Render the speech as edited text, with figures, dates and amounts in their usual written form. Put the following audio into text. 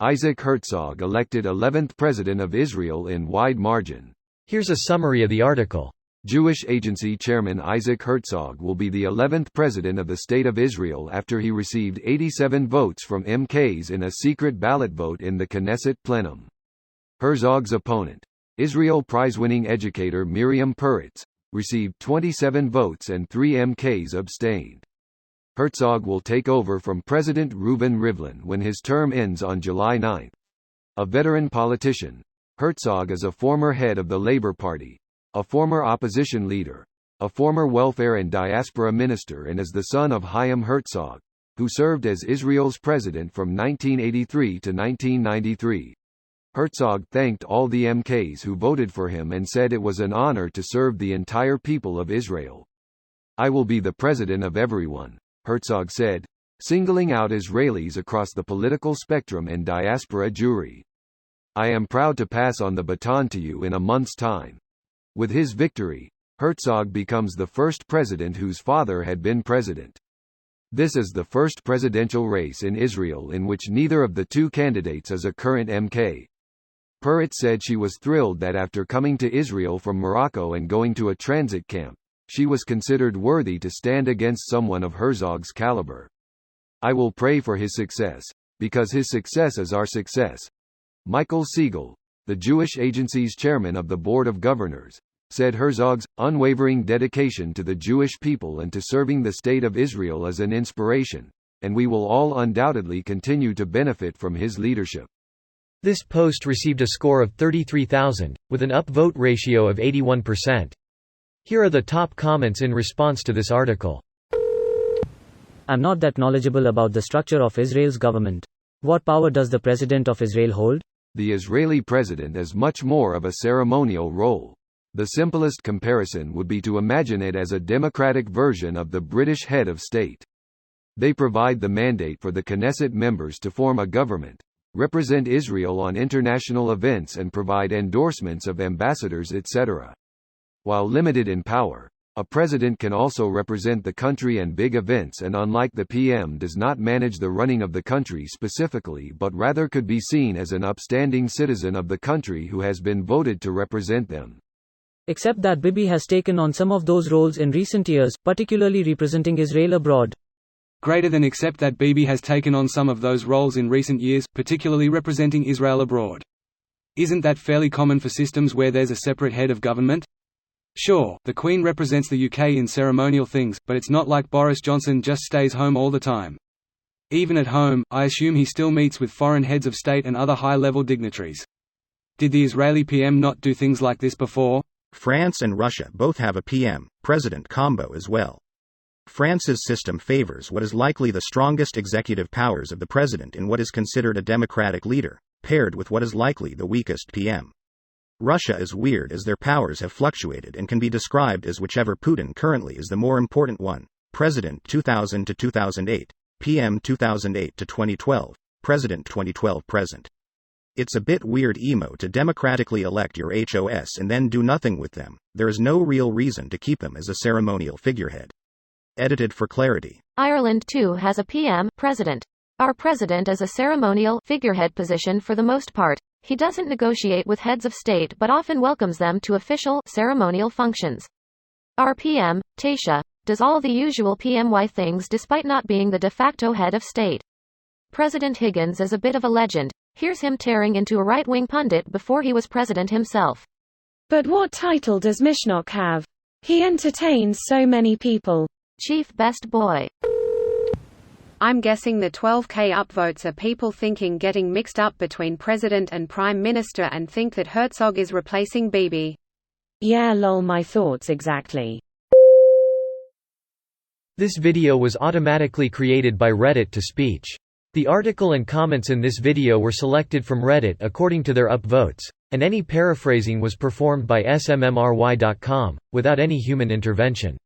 Isaac Herzog elected 11th President of Israel in wide margin. Here's a summary of the article. Jewish Agency Chairman Isaac Herzog will be the 11th President of the State of Israel after he received 87 votes from MKs in a secret ballot vote in the Knesset plenum. Herzog's opponent, Israel Prize-winning educator Miriam Peretz, received 27 votes and 3 MKs abstained. Herzog will take over from President Reuven Rivlin when his term ends on July 9. A veteran politician, Herzog is a former head of the Labour Party, a former opposition leader, a former welfare and diaspora minister, and is the son of Chaim Herzog, who served as Israel's president from 1983 to 1993. Herzog thanked all the MKs who voted for him and said it was an honor to serve the entire people of Israel. "I will be the president of everyone," Herzog said, singling out Israelis across the political spectrum and diaspora Jewry. "I am proud to pass on the baton to you in a month's time." With his victory, Herzog becomes the first president whose father had been president. This is the first presidential race in Israel in which neither of the two candidates is a current MK. Peretz said she was thrilled that after coming to Israel from Morocco and going to a transit camp, she was considered worthy to stand against someone of Herzog's caliber. "I will pray for his success, because his success is our success." Michael Siegel, the Jewish Agency's chairman of the Board of Governors, said Herzog's unwavering dedication to the Jewish people and to serving the State of Israel is an inspiration, and we will all undoubtedly continue to benefit from his leadership. This post received a score of 33,000, with an upvote ratio of 81%. Here are the top comments in response to this article. I'm not that knowledgeable about the structure of Israel's government. What power does the President of Israel hold? The Israeli president is much more of a ceremonial role. The simplest comparison would be to imagine it as a democratic version of the British head of state. They provide the mandate for the Knesset members to form a government, represent Israel on international events, and provide endorsements of ambassadors, etc. While limited in power, a president can also represent the country and big events, and unlike the PM, does not manage the running of the country specifically but rather could be seen as an upstanding citizen of the country who has been voted to represent them. Except that Bibi has taken on some of those roles in recent years, particularly representing Israel abroad. Greater than except that Bibi has taken on some of those roles in recent years, particularly representing Israel abroad. Isn't that fairly common for systems where there's a separate head of government? Sure, the Queen represents the UK in ceremonial things, but it's not like Boris Johnson just stays home all the time. Even at home, I assume he still meets with foreign heads of state and other high-level dignitaries. Did the Israeli PM not do things like this before? France and Russia both have a PM-president combo as well. France's system favors what is likely the strongest executive powers of the president in what is considered a democratic leader, paired with what is likely the weakest PM. Russia is weird as their powers have fluctuated and can be described as whichever Putin currently is the more important one: President 2000 to 2008, PM 2008 to 2012, President 2012 present. It's a bit weird emo to democratically elect your HOS and then do nothing with them. There is no real reason to keep them as a ceremonial figurehead. Edited for clarity. Ireland too has a PM, president. Our president is a ceremonial, figurehead position for the most part. He doesn't negotiate with heads of state but often welcomes them to official, ceremonial functions. Our PM, Taoiseach, does all the usual PMY things despite not being the de facto head of state. President Higgins is a bit of a legend. Here's him tearing into a right-wing pundit before he was president himself. But what title does Mishnok have? He entertains so many people. Chief Best Boy. I'm guessing the 12K upvotes are people thinking getting mixed up between president and prime minister and think that Herzog is replacing Bibi. Yeah lol, my thoughts exactly. This video was automatically created by Reddit to speech. The article and comments in this video were selected from Reddit according to their upvotes, and any paraphrasing was performed by smmry.com, without any human intervention.